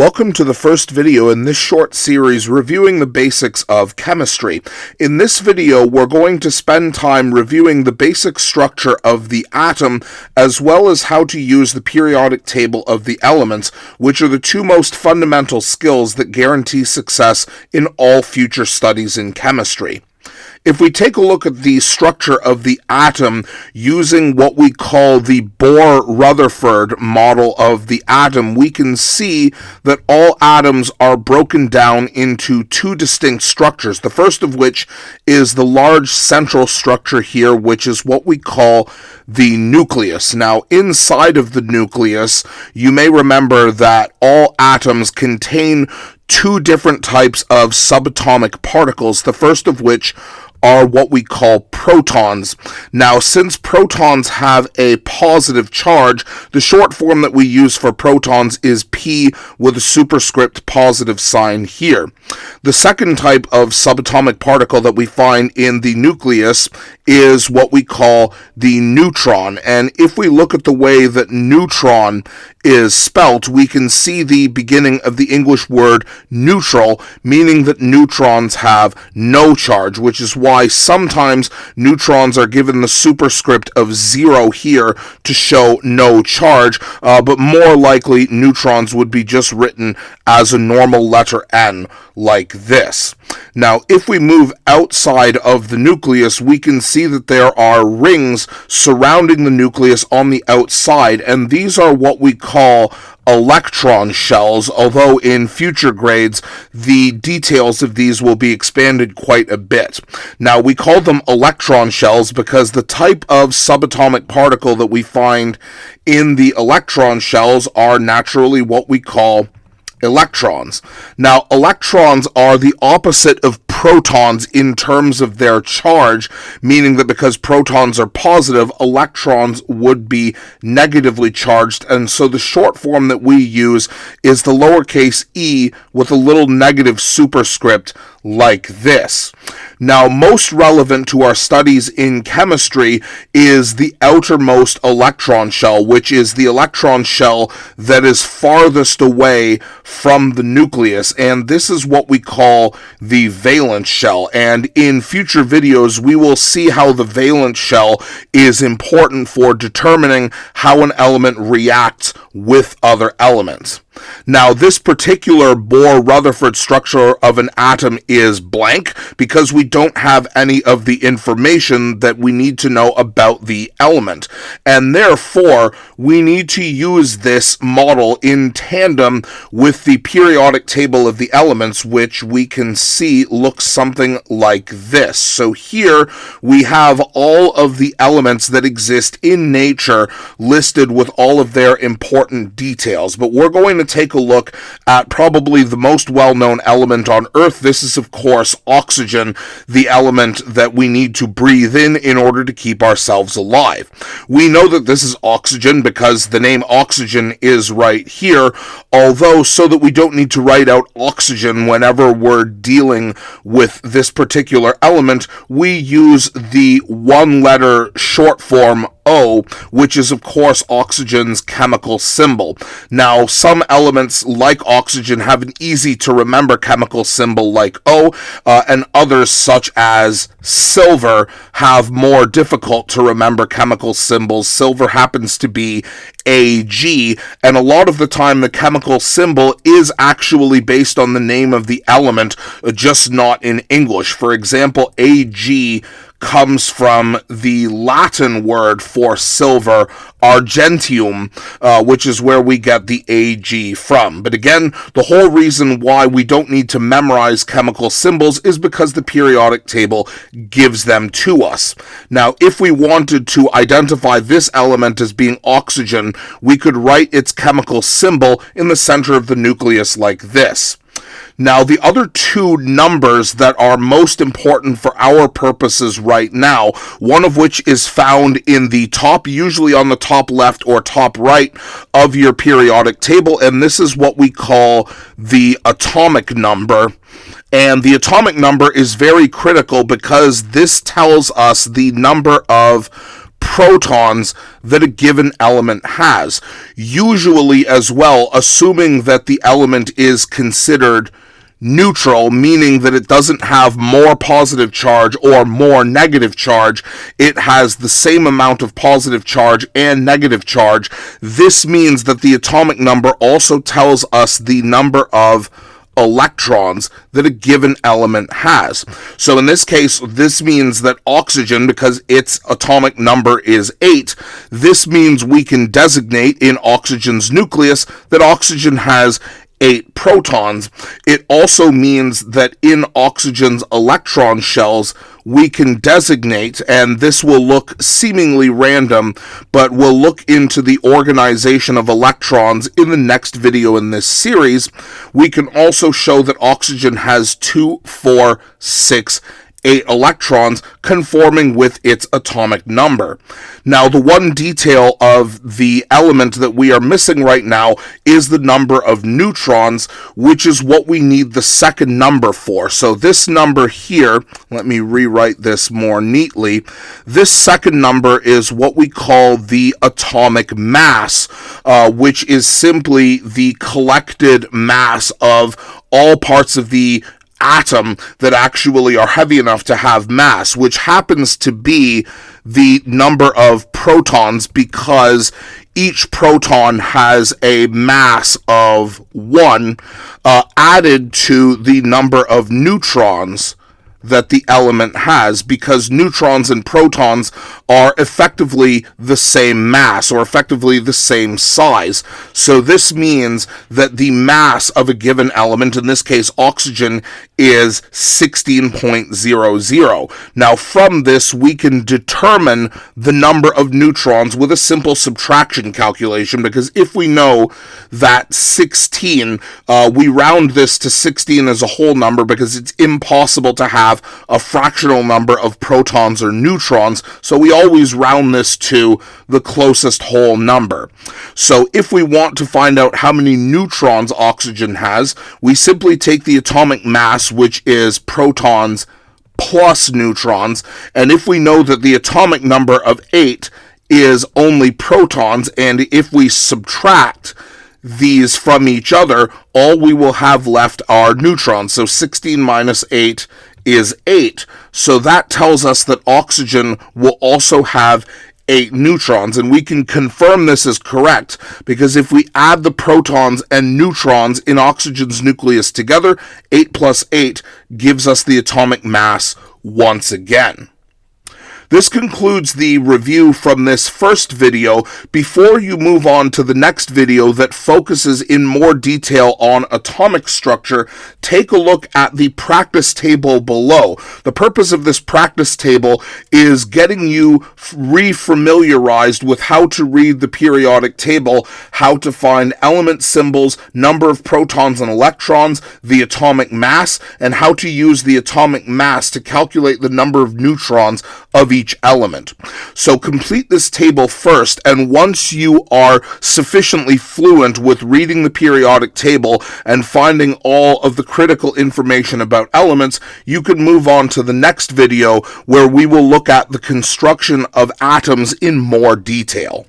Welcome to the first video in this short series reviewing the basics of chemistry. In this video, we're going to spend time reviewing the basic structure of the atom, as well as how to use the periodic table of the elements, which are the two most fundamental skills that guarantee success in all future studies in chemistry. If we take a look at the structure of the atom using what we call the Bohr-Rutherford model of the atom, we can see that all atoms are broken down into two distinct structures, the first of which is the large central structure here, which is what we call the nucleus. Now, inside of the nucleus, you may remember that all atoms contain two different types of subatomic particles, the first of which are what we call protons. Now, since protons have a positive charge, the short form that we use for protons is P with a superscript positive sign here. The second type of subatomic particle that we find in the nucleus is what we call the neutron. And if we look at the way that neutron is spelt, we can see the beginning of the English word neutral, meaning that neutrons have no charge, which is why sometimes neutrons are given the superscript of 0 here to show no charge, but more likely neutrons would be just written as a normal letter N, like this. Now, if we move outside of the nucleus, we can see that there are rings surrounding the nucleus on the outside, and these are what we call electron shells, although in future grades the details of these will be expanded quite a bit. Now, we call them electron shells because the type of subatomic particle that we find in the electron shells are naturally what we call electrons. Now, electrons are the opposite of protons in terms of their charge, meaning that because protons are positive, electrons would be negatively charged, and so the short form that we use is the lowercase e with a little negative superscript like this. Now, most relevant to our studies in chemistry is the outermost electron shell, which is the electron shell that is farthest away from the nucleus, and this is what we call the valence shell. And in future videos, we will see how the valence shell is important for determining how an element reacts with other elements. Now, this particular Bohr-Rutherford structure of an atom is blank because we don't have any of the information that we need to know about the element, and therefore we need to use this model in tandem with the periodic table of the elements, which we can see looks something like this. So here we have all of the elements that exist in nature listed with all of their important details, but we're going to take a look at probably the most well-known element on Earth. This is, of course, oxygen, the element that we need to breathe in order to keep ourselves alive. We know that this is oxygen because the name oxygen is right here, although so that we don't need to write out oxygen whenever we're dealing with this particular element, we use the one-letter short form O, which is, of course, oxygen's chemical symbol. Now, some elements like oxygen have an easy-to-remember chemical symbol like O, and others, such as silver, have more difficult-to-remember chemical symbols. Silver happens to be Ag, and a lot of the time the chemical symbol is actually based on the name of the element, just not in English. For example, Ag comes from the Latin word for silver, argentium, which is where we get the Ag from. But again, the whole reason why we don't need to memorize chemical symbols is because the periodic table gives them to us. Now, if we wanted to identify this element as being oxygen, we could write its chemical symbol in the center of the nucleus like this. Now, the other two numbers that are most important for our purposes right now, one of which is found in the top, usually on the top left or top right of your periodic table, and this is what we call the atomic number. And the atomic number is very critical because this tells us the number of protons that a given element has. Usually as well, assuming that the element is considered neutral, meaning that it doesn't have more positive charge or more negative charge. It has the same amount of positive charge and negative charge. This means that the atomic number also tells us the number of electrons that a given element has. So in this case, this means that oxygen, because its atomic number is 8, this means we can designate in oxygen's nucleus that oxygen has 8 protons. It also means that in oxygen's electron shells, we can designate, and this will look seemingly random, but we'll look into the organization of electrons in the next video in this series. We can also show that oxygen has 2, 4, 6, 8 electrons, conforming with its atomic number. Now, the one detail of the element that we are missing right now is the number of neutrons, which is what we need the second number for. So this number here, let me rewrite this more neatly. This second number is what we call the atomic mass, which is simply the collected mass of all parts of the atom that actually are heavy enough to have mass, which happens to be the number of protons, because each proton has a mass of 1 added to the number of neutrons that the element has, because neutrons and protons are effectively the same mass, or effectively the same size. So this means that the mass of a given element, in this case oxygen, is 16.00. Now from this we can determine the number of neutrons with a simple subtraction calculation, because if we know that 16, we round this to 16 as a whole number, because it's impossible to have a fractional number of protons or neutrons, so we always round this to the closest whole number. So if we want to find out how many neutrons oxygen has, we simply take the atomic mass, which is protons plus neutrons, and if we know that the atomic number of 8 is only protons, and if we subtract these from each other, all we will have left are neutrons. So 16 minus 8 is 8. So that tells us that oxygen will also have 8 neutrons, and we can confirm this is correct because if we add the protons and neutrons in oxygen's nucleus together, 8 plus 8 gives us the atomic mass once again. This concludes the review from this first video. Before you move on to the next video that focuses in more detail on atomic structure, take a look at the practice table below. The purpose of this practice table is getting you re-familiarized with how to read the periodic table, how to find element symbols, number of protons and electrons, the atomic mass, and how to use the atomic mass to calculate the number of neutrons of each element. So complete this table first, and once you are sufficiently fluent with reading the periodic table and finding all of the critical information about elements, you can move on to the next video where we will look at the construction of atoms in more detail.